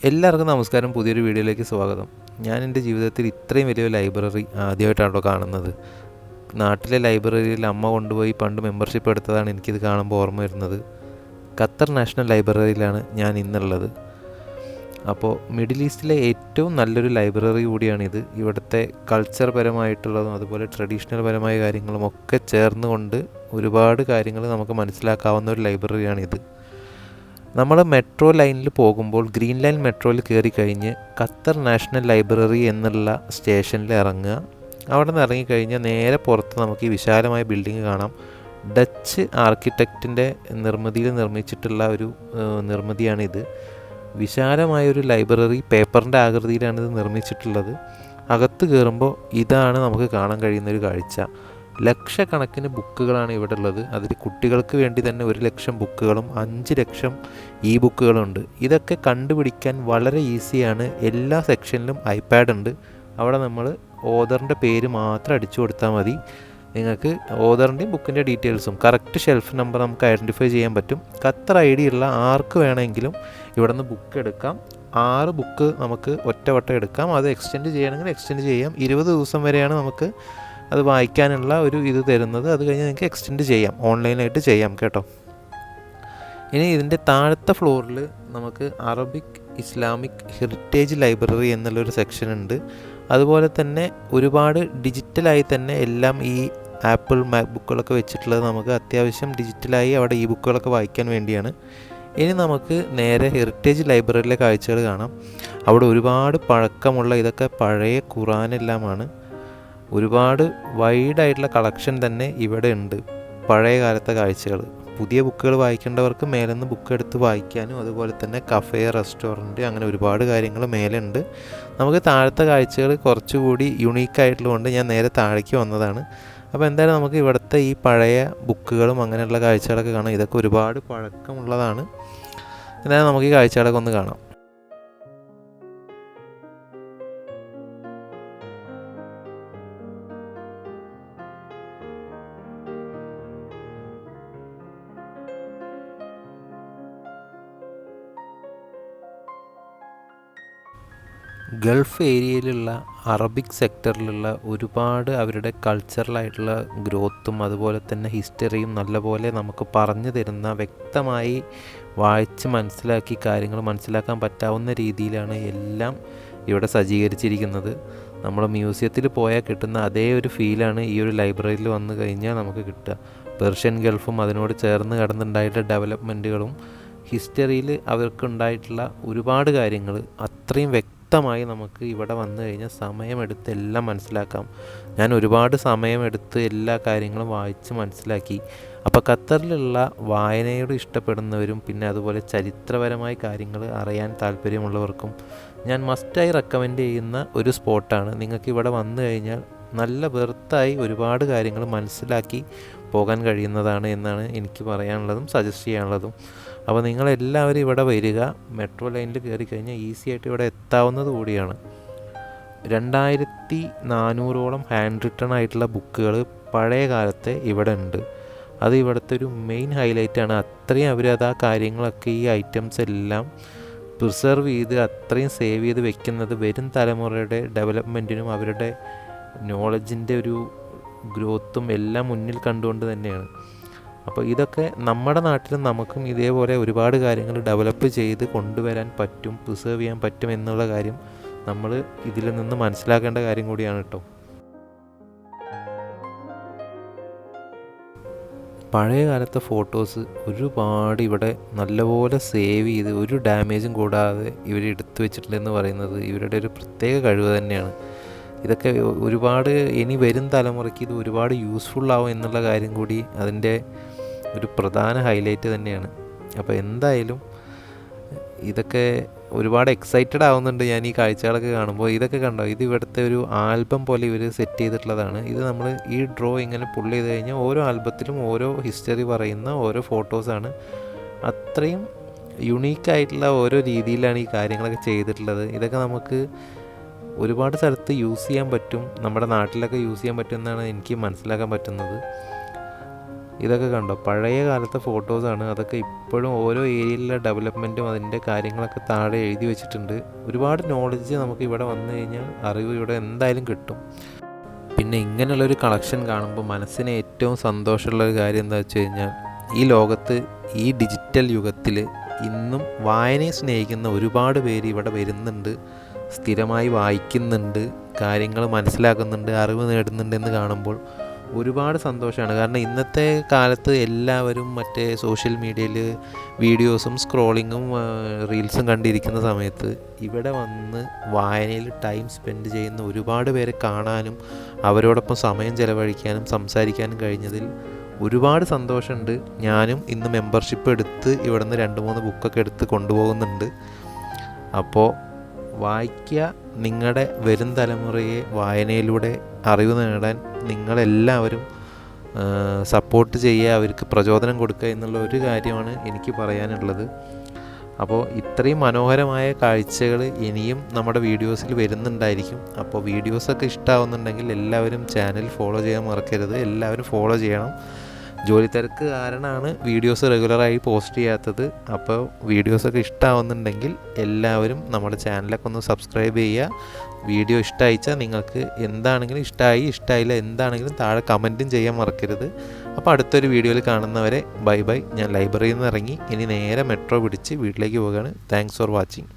എല്ലാവർക്കും നമസ്കാരം. പുതിയൊരു വീഡിയോയിലേക്ക് സ്വാഗതം. ഞാൻ എൻ്റെ ജീവിതത്തിൽ ഇത്രയും വലിയ ലൈബ്രറി ആദ്യമായിട്ടാണല്ലോ കാണുന്നത്. നാട്ടിലെ ലൈബ്രറിയിൽ അമ്മ കൊണ്ടുപോയി പണ്ട് മെമ്പർഷിപ്പ് എടുത്തതാണ് എനിക്കിത് കാണുമ്പോൾ ഓർമ്മ വരുന്നത്. ഖത്തർ നാഷണൽ ലൈബ്രറിയിലാണ് ഞാൻ ഇന്നുള്ളത്. അപ്പോൾ മിഡിൽ ഈസ്റ്റിലെ ഏറ്റവും നല്ലൊരു ലൈബ്രറി കൂടിയാണിത്. ഇവിടുത്തെ കൾച്ചർ പരമായിട്ടുള്ളതും അതുപോലെ ട്രഡീഷണൽ പരമായ കാര്യങ്ങളും ഒക്കെ ചേർന്നുകൊണ്ട് ഒരുപാട് കാര്യങ്ങൾ നമുക്ക് മനസ്സിലാക്കാവുന്ന ഒരു ലൈബ്രറിയാണിത്. നമ്മൾ മെട്രോ ലൈനിൽ പോകുമ്പോൾ ഗ്രീൻ ലൈൻ മെട്രോയിൽ കയറി കഴിഞ്ഞ് ഖത്തർ നാഷണൽ ലൈബ്രറി എന്നുള്ള സ്റ്റേഷനിൽ ഇറങ്ങുക. അവിടെ നിന്ന് ഇറങ്ങിക്കഴിഞ്ഞാൽ നേരെ പുറത്ത് നമുക്ക് ഈ വിശാലമായ ബിൽഡിംഗ് കാണാം. ഡച്ച് ആർക്കിടെക്റ്റിൻ്റെ നിർമ്മിതിയിൽ നിർമ്മിച്ചിട്ടുള്ള ഒരു നിർമ്മിതിയാണിത്. വിശാലമായൊരു ലൈബ്രറി, പേപ്പറിൻ്റെ ആകൃതിയിലാണിത് നിർമ്മിച്ചിട്ടുള്ളത്. അകത്ത് കയറുമ്പോൾ ഇതാണ് നമുക്ക് കാണാൻ കഴിയുന്നൊരു കാഴ്ച. ലക്ഷക്കണക്കിന് ബുക്കുകളാണ് ഇവിടെ ഉള്ളത്. അതിൽ കുട്ടികൾക്ക് വേണ്ടി തന്നെ 1,00,000 ബുക്കുകളും 5 ലക്ഷം ഇ ബുക്കുകളുണ്ട്. ഇതൊക്കെ കണ്ടുപിടിക്കാൻ വളരെ ഈസിയാണ്. എല്ലാ സെക്ഷനിലും ഐപാഡ് ഉണ്ട്. അവിടെ നമ്മൾ ഓതറിൻ്റെ പേര് മാത്രം അടിച്ചു കൊടുത്താൽ മതി. നിങ്ങൾക്ക് ഓതറിൻ്റെയും ബുക്കിൻ്റെ ഡീറ്റെയിൽസും കറക്റ്റ് ഷെൽഫ് നമ്പർ നമുക്ക് ഐഡൻറ്റിഫൈ ചെയ്യാൻ പറ്റും. ഖത്തർ ID ഉള്ള ആർക്ക് വേണമെങ്കിലും ഇവിടെ നിന്ന് ബുക്ക് എടുക്കാം. 6 ബുക്ക് നമുക്ക് ഒറ്റവട്ടം എടുക്കാം. അത് എക്സ്റ്റെൻഡ് ചെയ്യണമെങ്കിൽ എക്സ്റ്റെൻഡ് ചെയ്യാം. 20 ദിവസം വരെയാണ് നമുക്ക് അത് വായിക്കാനുള്ള ഒരു ഇത് തരുന്നത്. അത് കഴിഞ്ഞ് നിങ്ങൾക്ക് എക്സ്റ്റെൻഡ് ചെയ്യാം, ഓൺലൈനായിട്ട് ചെയ്യാം കേട്ടോ. ഇനി ഇതിൻ്റെ താഴത്തെ ഫ്ലോറിൽ നമുക്ക് അറബിക് ഇസ്ലാമിക് ഹെറിറ്റേജ് ലൈബ്രറി എന്നുള്ളൊരു സെക്ഷൻ ഉണ്ട്. അതുപോലെ തന്നെ ഒരുപാട് ഡിജിറ്റലായി തന്നെ എല്ലാം ഈ ആപ്പിൾ മാക് ബുക്കുകളൊക്കെ വെച്ചിട്ടുള്ളത് നമുക്ക് അത്യാവശ്യം ഡിജിറ്റലായി അവിടെ ഈ ബുക്കുകളൊക്കെ വായിക്കാൻ വേണ്ടിയാണ്. ഇനി നമുക്ക് നേരെ ഹെറിറ്റേജ് ലൈബ്രറിയിലെ കാഴ്ചകൾ കാണാം. അവിടെ ഒരുപാട് പഴക്കമുള്ള ഇതൊക്കെ പഴയ ഖുറാനെല്ലാമാണ്. ഒരുപാട് വൈഡായിട്ടുള്ള കളക്ഷൻ തന്നെ ഇവിടെ ഉണ്ട്. പഴയ കാലത്തെ കാഴ്ചകൾ, പുതിയ ബുക്കുകൾ വായിക്കേണ്ടവർക്ക് മേലെ നിന്ന് ബുക്ക് എടുത്ത് വായിക്കാനും അതുപോലെ തന്നെ കഫേ, റെസ്റ്റോറൻറ്റ്, അങ്ങനെ ഒരുപാട് കാര്യങ്ങൾ മേലെ ഉണ്ട്. നമുക്ക് താഴത്തെ കാഴ്ചകൾ കുറച്ചുകൂടി യുണീക്കായിട്ടുള്ളതുകൊണ്ട് ഞാൻ നേരെ താഴേക്ക് വന്നതാണ്. അപ്പോൾ എന്തായാലും നമുക്ക് ഇവിടുത്തെ ഈ പഴയ ബുക്കുകളും അങ്ങനെയുള്ള കാഴ്ചകളൊക്കെ കാണാം. ഇതൊക്കെ ഒരുപാട് പഴക്കമുള്ളതാണ്. എന്തായാലും നമുക്ക് ഈ കാഴ്ചകളൊക്കെ ഒന്ന് കാണാം. ഗൾഫ് ഏരിയയിലുള്ള അറബിക് സെക്ടറിലുള്ള ഒരുപാട് അവരുടെ കൾച്ചറലായിട്ടുള്ള ഗ്രോത്തും അതുപോലെ തന്നെ ഹിസ്റ്ററിയും നല്ലപോലെ നമുക്ക് പറഞ്ഞു തരുന്ന, വ്യക്തമായി വായിച്ച് മനസ്സിലാക്കി കാര്യങ്ങൾ മനസ്സിലാക്കാൻ പറ്റാവുന്ന രീതിയിലാണ് എല്ലാം ഇവിടെ സജ്ജീകരിച്ചിരിക്കുന്നത്. നമ്മൾ മ്യൂസിയത്തിൽ പോയാൽ കിട്ടുന്ന അതേ ഒരു ഫീലാണ് ഈ ഒരു ലൈബ്രറിയിൽ വന്നു കഴിഞ്ഞാൽ നമുക്ക് കിട്ടുക. പേർഷ്യൻ ഗൾഫും അതിനോട് ചേർന്ന് കടന്നുണ്ടായിട്ടുള്ള ഡെവലപ്മെൻറ്റുകളും ഹിസ്റ്ററിയിൽ അവർക്കുണ്ടായിട്ടുള്ള ഒരുപാട് കാര്യങ്ങൾ അത്രയും വ്യക്തമായി നമുക്ക് ഇവിടെ വന്നു കഴിഞ്ഞാൽ സമയമെടുത്ത് എല്ലാം മനസ്സിലാക്കാം. ഞാൻ ഒരുപാട് സമയമെടുത്ത് എല്ലാ കാര്യങ്ങളും വായിച്ച് മനസ്സിലാക്കി. അപ്പോൾ ഖത്തറിലുള്ള വായനയോട് ഇഷ്ടപ്പെടുന്നവരും പിന്നെ അതുപോലെ ചരിത്രപരമായ കാര്യങ്ങൾ അറിയാൻ താല്പര്യമുള്ളവർക്കും ഞാൻ മസ്റ്റായി റെക്കമെൻഡ് ചെയ്യുന്ന ഒരു സ്പോട്ടാണ്. നിങ്ങൾക്ക് ഇവിടെ വന്നു കഴിഞ്ഞാൽ നല്ല വെർത്തായി ഒരുപാട് കാര്യങ്ങൾ മനസ്സിലാക്കി പോകാൻ കഴിയുന്നതാണ് എന്നാണ് എനിക്ക് പറയാനുള്ളതും സജസ്റ്റ് ചെയ്യാനുള്ളതും. അപ്പോൾ നിങ്ങളെല്ലാവരും ഇവിടെ വരിക. മെട്രോ ലൈനിൽ കയറി കഴിഞ്ഞാൽ ഈസി ആയിട്ട് ഇവിടെ എത്താവുന്നത് കൂടിയാണ്. 2400ഓളം ഹാൻഡ് റിട്ടൺ ആയിട്ടുള്ള ബുക്കുകൾ പഴയ കാലത്തെ ഇവിടെ ഉണ്ട്. അത് ഇവിടുത്തെ ഒരു മെയിൻ ഹൈലൈറ്റാണ്. അത്രയും അവരത് ആ കാര്യങ്ങളൊക്കെ ഈ ഐറ്റംസ് എല്ലാം പ്രിസർവ് ചെയ്ത് അത്രയും സേവ് ചെയ്ത് വെക്കുന്നത് വരും തലമുറയുടെ ഡെവലപ്മെൻറ്റിനും അവരുടെ നോളജിൻ്റെ ഒരു ഗ്രോത്തും എല്ലാം മുന്നിൽ കണ്ടുകൊണ്ട് തന്നെയാണ്. അപ്പോൾ ഇതൊക്കെ നമ്മുടെ നാട്ടിലും നമുക്കും ഇതേപോലെ ഒരുപാട് കാര്യങ്ങൾ ഡെവലപ്പ് ചെയ്ത് കൊണ്ടുവരാൻ പറ്റും, പ്രിസർവ് ചെയ്യാൻ പറ്റും എന്നുള്ള കാര്യം നമ്മൾ ഇതിൽ നിന്ന് മനസ്സിലാക്കേണ്ട കാര്യം കൂടിയാണ് കേട്ടോ. പഴയ കാലത്തെ ഫോട്ടോസ് ഒരുപാട് ഇവിടെ നല്ലപോലെ സേവ് ചെയ്ത് ഒരു ഡാമേജും കൂടാതെ ഇവർ എടുത്തു വെച്ചിട്ടുണ്ടെന്ന് പറയുന്നത് ഇവരുടെ ഒരു പ്രത്യേക കഴിവ് തന്നെയാണ്. ഇതൊക്കെ ഒരുപാട് ഇനി വരും തലമുറയ്ക്ക് ഇത് ഒരുപാട് യൂസ്ഫുള്ളാവും എന്നുള്ള കാര്യം കൂടി അതിൻ്റെ ഒരു പ്രധാന ഹൈലൈറ്റ് തന്നെയാണ്. അപ്പോൾ എന്തായാലും ഇതൊക്കെ ഒരുപാട് എക്സൈറ്റഡ് ആവുന്നുണ്ട് ഞാൻ ഈ കാഴ്ചകളൊക്കെ കാണുമ്പോൾ. ഇതൊക്കെ കണ്ടോ, ഇത് ഇവിടുത്തെ ഒരു ആൽബം പോലെ ഇവർ സെറ്റ് ചെയ്തിട്ടുള്ളതാണ്. ഇത് നമ്മൾ ഈ ഡ്രോ ഇങ്ങനെ പുള്ള് ചെയ്ത് കഴിഞ്ഞാൽ ഓരോ ആൽബത്തിലും ഓരോ ഹിസ്റ്ററി പറയുന്ന ഓരോ ഫോട്ടോസാണ്. അത്രയും യുണീക്കായിട്ടുള്ള ഓരോ രീതിയിലാണ് ഈ കാര്യങ്ങളൊക്കെ ചെയ്തിട്ടുള്ളത്. ഇതൊക്കെ നമുക്ക് ഒരുപാട് സ്ഥലത്ത് യൂസ് ചെയ്യാൻ പറ്റും, നമ്മുടെ നാട്ടിലൊക്കെ യൂസ് ചെയ്യാൻ പറ്റും എന്നാണ് എനിക്ക് മനസ്സിലാക്കാൻ പറ്റുന്നത്. ഇതൊക്കെ കണ്ടോ, പഴയ കാലത്തെ ഫോട്ടോസാണ്. അതൊക്കെ ഇപ്പോഴും ഓരോ ഏരിയയിലെ ഡെവലപ്മെൻറ്റും അതിൻ്റെ കാര്യങ്ങളൊക്കെ താഴെ എഴുതി വെച്ചിട്ടുണ്ട്. ഒരുപാട് നോളജ് നമുക്ക് ഇവിടെ വന്നു കഴിഞ്ഞാൽ അറിവ് ഇവിടെ എന്തായാലും കിട്ടും. പിന്നെ ഇങ്ങനെയുള്ളൊരു കളക്ഷൻ കാണുമ്പോൾ മനസ്സിന് ഏറ്റവും സന്തോഷമുള്ളൊരു കാര്യം എന്താ വെച്ച് കഴിഞ്ഞാൽ, ഈ ലോകത്ത് ഈ ഡിജിറ്റൽ യുഗത്തിൽ ഇന്നും വായനയെ സ്നേഹിക്കുന്ന ഒരുപാട് പേര് ഇവിടെ വരുന്നുണ്ട്, സ്ഥിരമായി വായിക്കുന്നുണ്ട്, കാര്യങ്ങൾ മനസ്സിലാക്കുന്നുണ്ട്, അറിവ് നേടുന്നുണ്ട് എന്ന് കാണുമ്പോൾ ഒരുപാട് സന്തോഷമാണ്. കാരണം ഇന്നത്തെ കാലത്ത് എല്ലാവരും മറ്റേ സോഷ്യൽ മീഡിയയിൽ വീഡിയോസും സ്ക്രോളിങ്ങും റീൽസും കണ്ടിരിക്കുന്ന സമയത്ത് ഇവിടെ വന്ന് വായനയിൽ ടൈം സ്പെൻഡ് ചെയ്യുന്ന ഒരുപാട് പേരെ കാണാനും അവരോടൊപ്പം സമയം ചിലവഴിക്കാനും സംസാരിക്കാനും കഴിഞ്ഞതിൽ ഒരുപാട് സന്തോഷമുണ്ട്. ഞാനും ഇന്ന് മെമ്പർഷിപ്പ് എടുത്ത് ഇവിടെ നിന്ന് 2-3 ബുക്കൊക്കെ എടുത്ത് കൊണ്ടുപോകുന്നുണ്ട്. അപ്പോൾ വായിക്കുക, നിങ്ങളുടെ വരും തലമുറയെ വായനയിലൂടെ അറിവ് നേടാൻ നിങ്ങളെല്ലാവരും സപ്പോർട്ട് ചെയ്യുക, അവർക്ക് പ്രചോദനം കൊടുക്കുക എന്നുള്ള ഒരു കാര്യമാണ് എനിക്ക് പറയാനുള്ളത്. അപ്പോൾ ഇത്രയും മനോഹരമായ കാഴ്ചകൾ ഇനിയും നമ്മുടെ വീഡിയോസിൽ വരുന്നുണ്ടായിരിക്കും. അപ്പോൾ വീഡിയോസൊക്കെ ഇഷ്ടമാവുന്നുണ്ടെങ്കിൽ എല്ലാവരും ചാനൽ ഫോളോ ചെയ്യാൻ മറക്കരുത്. എല്ലാവരും ഫോളോ ചെയ്യണം. ജോലി തിരക്ക് കാരണമാണ് വീഡിയോസ് റെഗുലറായി പോസ്റ്റ് ചെയ്യാത്തത്. അപ്പോൾ വീഡിയോസൊക്കെ ഇഷ്ടമാവുന്നുണ്ടെങ്കിൽ എല്ലാവരും നമ്മുടെ ചാനലൊക്കെ ഒന്ന് സബ്സ്ക്രൈബ് ചെയ്യുക. വീഡിയോ ഇഷ്ടമായിച്ചാൽ നിങ്ങൾക്ക് എന്താണെങ്കിലും ഇഷ്ടമായില്ല എന്താണെങ്കിലും താഴെ കമൻറ്റും ചെയ്യാൻ മറക്കരുത്. അപ്പോൾ അടുത്തൊരു വീഡിയോയിൽ കാണുന്നവരെ ബൈ ബൈ. ഞാൻ ലൈബ്രറിയിൽ നിന്ന് ഇറങ്ങി ഇനി നേരെ മെട്രോ പിടിച്ച് വീട്ടിലേക്ക് പോവുകയാണ്. Thanks for watching.